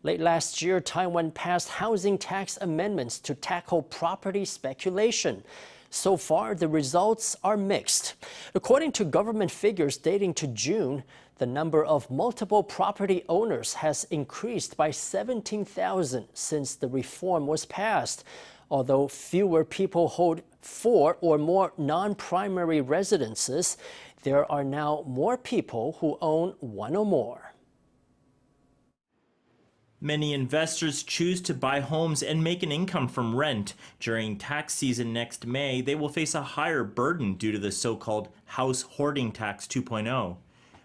Late last year, Taiwan passed housing tax amendments to tackle property speculation. So far, the results are mixed. According to government figures dating to June, the number of multiple property owners has increased by 17,000 since the reform was passed. Although fewer people hold 4 or more non-primary residences, there are now more people who own 1 or more. Many investors choose to buy homes and make an income from rent. During tax season next May, they will face a higher burden due to the so-called House Hoarding Tax 2.0.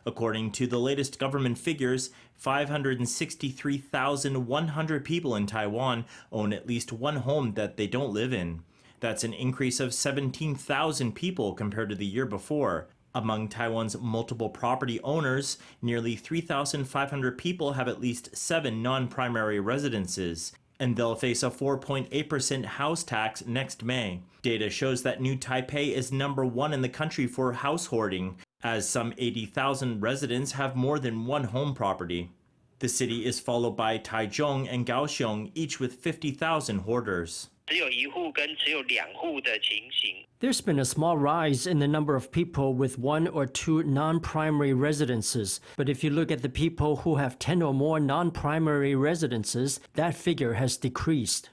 According to the latest government figures, 563,100 people in Taiwan own at least one home that they don't live in. That's an increase of 17,000 people compared to the year before. Among Taiwan's multiple property owners, nearly 3,500 people have at least 7 non-primary residences, and they'll face a 4.8% house tax next May. Data shows that New Taipei is number 1 in the country for house hoarding, as some 80,000 residents have more than one home property. The city is followed by Taichung and Kaohsiung, each with 50,000 hoarders. There's been a small rise in the number of people with 1 or 2 non-primary residences. But if you look at the people who have 10 or more non-primary residences, that figure has decreased.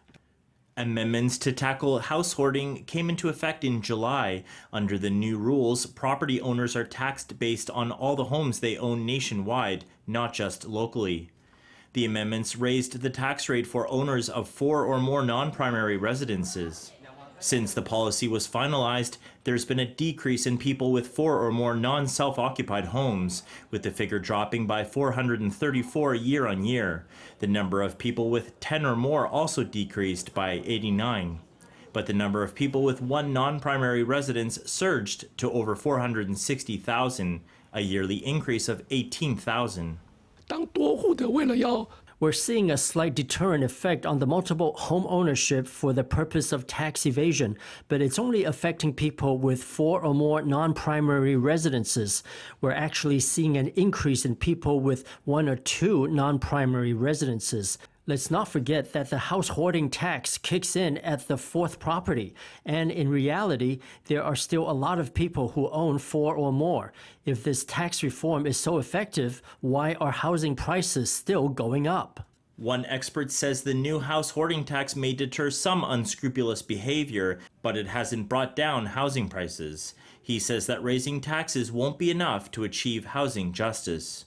Amendments to tackle house hoarding came into effect in July. Under the new rules, property owners are taxed based on all the homes they own nationwide, not just locally. The amendments raised the tax rate for owners of 4 or more non-primary residences. Since the policy was finalized, there's been a decrease in people with 4 or more non-self-occupied homes, with the figure dropping by 434 year on year. The number of people with 10 or more also decreased by 89. But the number of people with 1 non-primary residence surged to over 460,000, a yearly increase of 18,000. We're seeing a slight deterrent effect on the multiple home ownership for the purpose of tax evasion, but it's only affecting people with 4 or more non-primary residences. We're actually seeing an increase in people with 1 or 2 non-primary residences. Let's not forget that the house hoarding tax kicks in at the 4th property, and in reality, there are still a lot of people who own 4 or more. If this tax reform is so effective, why are housing prices still going up? One expert says the new house hoarding tax may deter some unscrupulous behavior, but it hasn't brought down housing prices. He says that raising taxes won't be enough to achieve housing justice.